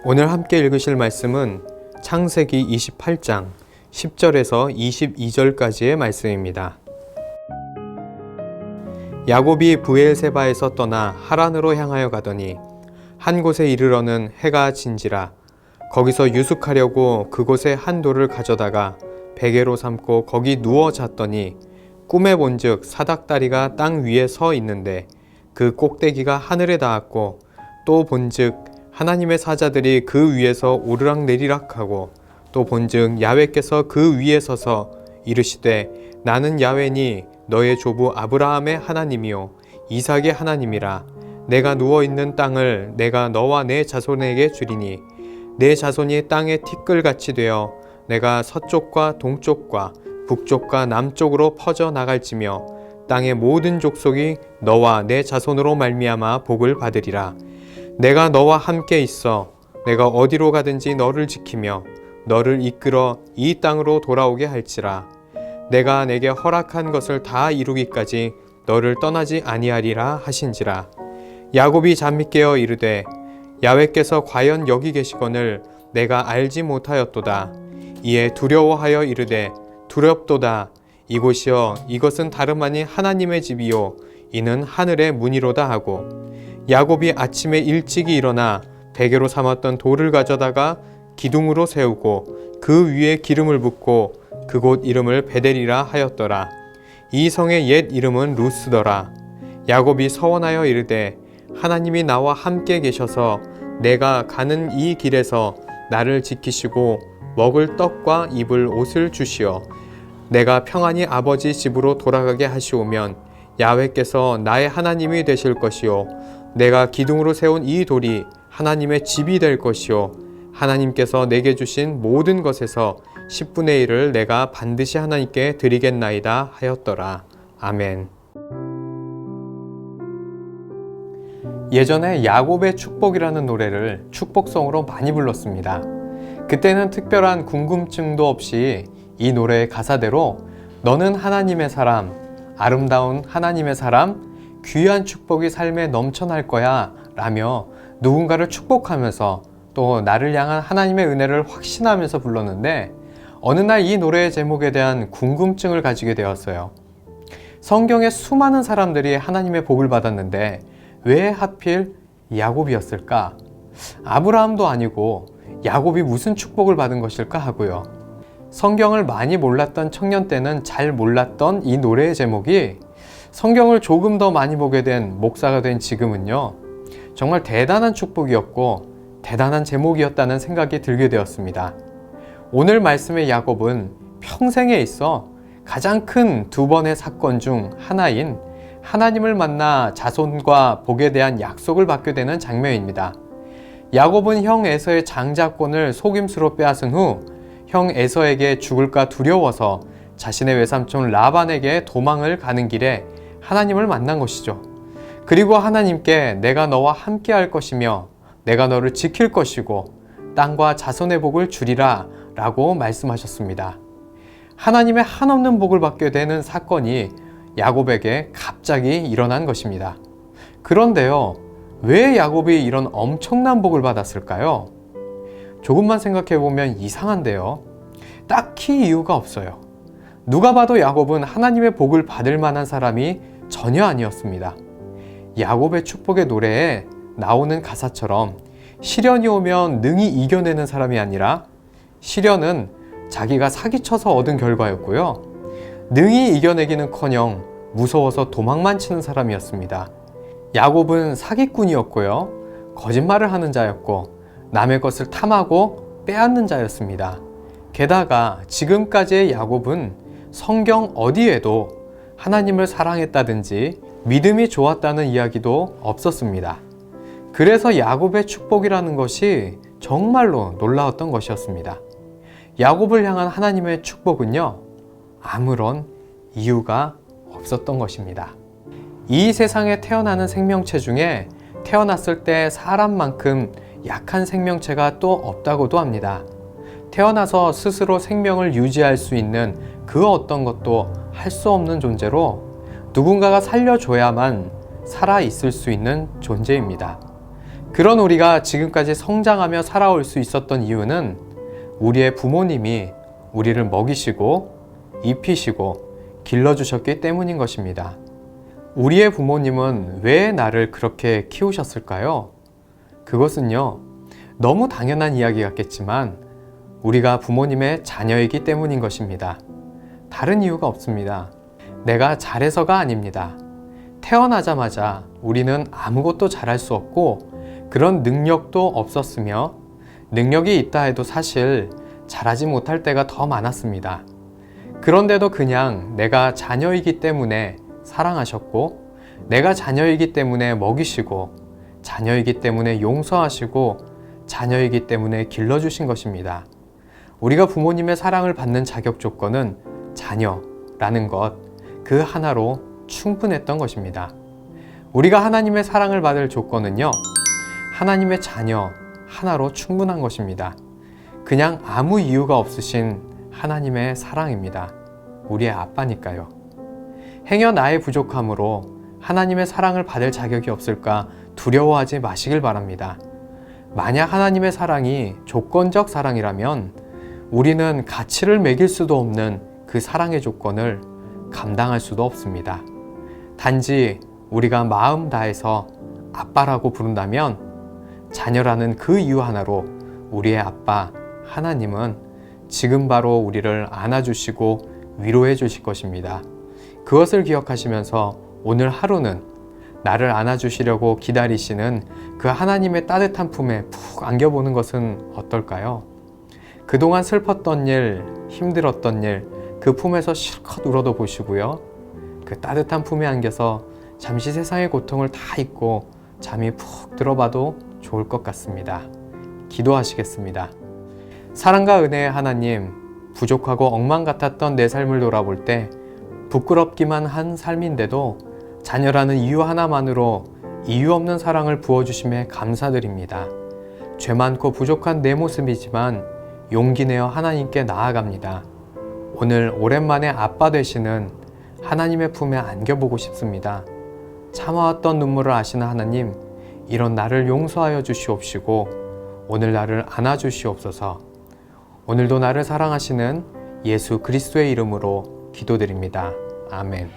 오늘 함께 읽으실 말씀은 창세기 28장 10절에서 22절까지의 말씀입니다. 야곱이 브엘세바에서 떠나 하란으로 향하여 가더니 한 곳에 이르러는 해가 진지라. 거기서 유숙하려고 그곳에 한 돌을 가져다가 베개로 삼고 거기 누워 잤더니 꿈에 본즉 사닥다리가 땅 위에 서 있는데 그 꼭대기가 하늘에 닿았고 또 본즉 하나님의 사자들이 그 위에서 오르락내리락하고 또 본즉 야훼께서 그 위에 서서 이르시되 나는 야훼니 너의 조부 아브라함의 하나님이요 이삭의 하나님이라. 내가 누워있는 땅을 내가 너와 내 자손에게 주리니 내 자손이 땅의 티끌같이 되어 내가 서쪽과 동쪽과 북쪽과 남쪽으로 퍼져 나갈지며 땅의 모든 족속이 너와 내 자손으로 말미암아 복을 받으리라. 내가 너와 함께 있어 내가 어디로 가든지 너를 지키며 너를 이끌어 이 땅으로 돌아오게 할지라. 내가 내게 허락한 것을 다 이루기까지 너를 떠나지 아니하리라 하신지라. 야곱이 잠이 깨어 이르되 야훼께서 과연 여기 계시거늘 내가 알지 못하였도다. 이에 두려워하여 이르되 두렵도다. 이곳이여 이것은 다름 아닌 하나님의 집이요 이는 하늘의 문이로다 하고 야곱이 아침에 일찍이 일어나 베개로 삼았던 돌을 가져다가 기둥으로 세우고 그 위에 기름을 붓고 그곳 이름을 베델이라 하였더라. 이 성의 옛 이름은 루스더라. 야곱이 서원하여 이르되 하나님이 나와 함께 계셔서 내가 가는 이 길에서 나를 지키시고 먹을 떡과 입을 옷을 주시어 내가 평안히 아버지 집으로 돌아가게 하시오면 야훼께서 나의 하나님이 되실 것이요 내가 기둥으로 세운 이 돌이 하나님의 집이 될 것이요 하나님께서 내게 주신 모든 것에서 10분의 1을 내가 반드시 하나님께 드리겠나이다 하였더라. 아멘. 예전에 야곱의 축복이라는 노래를 축복송으로 많이 불렀습니다. 그때는 특별한 궁금증도 없이 이 노래의 가사대로 너는 하나님의 사람, 아름다운 하나님의 사람, 귀한 축복이 삶에 넘쳐날 거야 라며 누군가를 축복하면서 또 나를 향한 하나님의 은혜를 확신하면서 불렀는데 어느 날 이 노래의 제목에 대한 궁금증을 가지게 되었어요. 성경에 수많은 사람들이 하나님의 복을 받았는데 왜 하필 야곱이었을까? 아브라함도 아니고 야곱이 무슨 축복을 받은 것일까 하고요. 성경을 많이 몰랐던 청년 때는 잘 몰랐던 이 노래의 제목이 성경을 조금 더 많이 보게 된 목사가 된 지금은요, 정말 대단한 축복이었고 대단한 제목이었다는 생각이 들게 되었습니다. 오늘 말씀의 야곱은 평생에 있어 가장 큰 두 번의 사건 중 하나인 하나님을 만나 자손과 복에 대한 약속을 받게 되는 장면입니다. 야곱은 형 에서의 장자권을 속임수로 빼앗은 후 형 에서에게 죽을까 두려워서 자신의 외삼촌 라반에게 도망을 가는 길에 하나님을 만난 것이죠. 그리고 하나님께 내가 너와 함께 할 것이며 내가 너를 지킬 것이고 땅과 자손의 복을 주리라 라고 말씀하셨습니다. 하나님의 한없는 복을 받게 되는 사건이 야곱에게 갑자기 일어난 것입니다. 그런데요, 왜 야곱이 이런 엄청난 복을 받았을까요? 조금만 생각해 보면 이상한데요. 딱히 이유가 없어요. 누가 봐도 야곱은 하나님의 복을 받을 만한 사람이 전혀 아니었습니다. 야곱의 축복의 노래에 나오는 가사처럼 시련이 오면 능히 이겨내는 사람이 아니라 시련은 자기가 사기쳐서 얻은 결과였고요. 능히 이겨내기는커녕 무서워서 도망만 치는 사람이었습니다. 야곱은 사기꾼이었고요. 거짓말을 하는 자였고 남의 것을 탐하고 빼앗는 자였습니다. 게다가 지금까지의 야곱은 성경 어디에도 하나님을 사랑했다든지 믿음이 좋았다는 이야기도 없었습니다. 그래서 야곱의 축복이라는 것이 정말로 놀라웠던 것이었습니다. 야곱을 향한 하나님의 축복은요, 아무런 이유가 없었던 것입니다. 이 세상에 태어나는 생명체 중에 태어났을 때 사람만큼 약한 생명체가 또 없다고도 합니다. 태어나서 스스로 생명을 유지할 수 있는 그 어떤 것도 할 수 없는 존재로 누군가가 살려줘야만 살아있을 수 있는 존재입니다. 그런 우리가 지금까지 성장하며 살아올 수 있었던 이유는 우리의 부모님이 우리를 먹이시고 입히시고 길러주셨기 때문인 것입니다. 우리의 부모님은 왜 나를 그렇게 키우셨을까요? 그것은요, 너무 당연한 이야기 같겠지만 우리가 부모님의 자녀이기 때문인 것입니다. 다른 이유가 없습니다. 내가 잘해서가 아닙니다. 태어나자마자 우리는 아무것도 잘할 수 없고 그런 능력도 없었으며 능력이 있다 해도 사실 잘하지 못할 때가 더 많았습니다. 그런데도 그냥 내가 자녀이기 때문에 사랑하셨고 내가 자녀이기 때문에 먹이시고 자녀이기 때문에 용서하시고 자녀이기 때문에 길러주신 것입니다. 우리가 부모님의 사랑을 받는 자격 조건은 자녀라는 것, 그 하나로 충분했던 것입니다. 우리가 하나님의 사랑을 받을 조건은요, 하나님의 자녀 하나로 충분한 것입니다. 그냥 아무 이유가 없으신 하나님의 사랑입니다. 우리의 아빠니까요. 행여 나의 부족함으로 하나님의 사랑을 받을 자격이 없을까 두려워하지 마시길 바랍니다. 만약 하나님의 사랑이 조건적 사랑이라면 우리는 가치를 매길 수도 없는 그 사랑의 조건을 감당할 수도 없습니다. 단지 우리가 마음 다해서 아빠라고 부른다면 자녀라는 그 이유 하나로 우리의 아빠 하나님은 지금 바로 우리를 안아주시고 위로해 주실 것입니다. 그것을 기억하시면서 오늘 하루는 나를 안아주시려고 기다리시는 그 하나님의 따뜻한 품에 푹 안겨보는 것은 어떨까요? 그동안 슬펐던 일, 힘들었던 일, 그 품에서 실컷 울어도 보시고요. 그 따뜻한 품에 안겨서 잠시 세상의 고통을 다 잊고 잠이 푹 들어봐도 좋을 것 같습니다. 기도하시겠습니다. 사랑과 은혜의 하나님, 부족하고 엉망 같았던 내 삶을 돌아볼 때 부끄럽기만 한 삶인데도 자녀라는 이유 하나만으로 이유 없는 사랑을 부어주심에 감사드립니다. 죄 많고 부족한 내 모습이지만 용기 내어 하나님께 나아갑니다. 오늘 오랜만에 아빠 되시는 하나님의 품에 안겨보고 싶습니다. 참아왔던 눈물을 아시는 하나님, 이런 나를 용서하여 주시옵시고 오늘 나를 안아주시옵소서. 오늘도 나를 사랑하시는 예수 그리스도의 이름으로 기도드립니다. 아멘.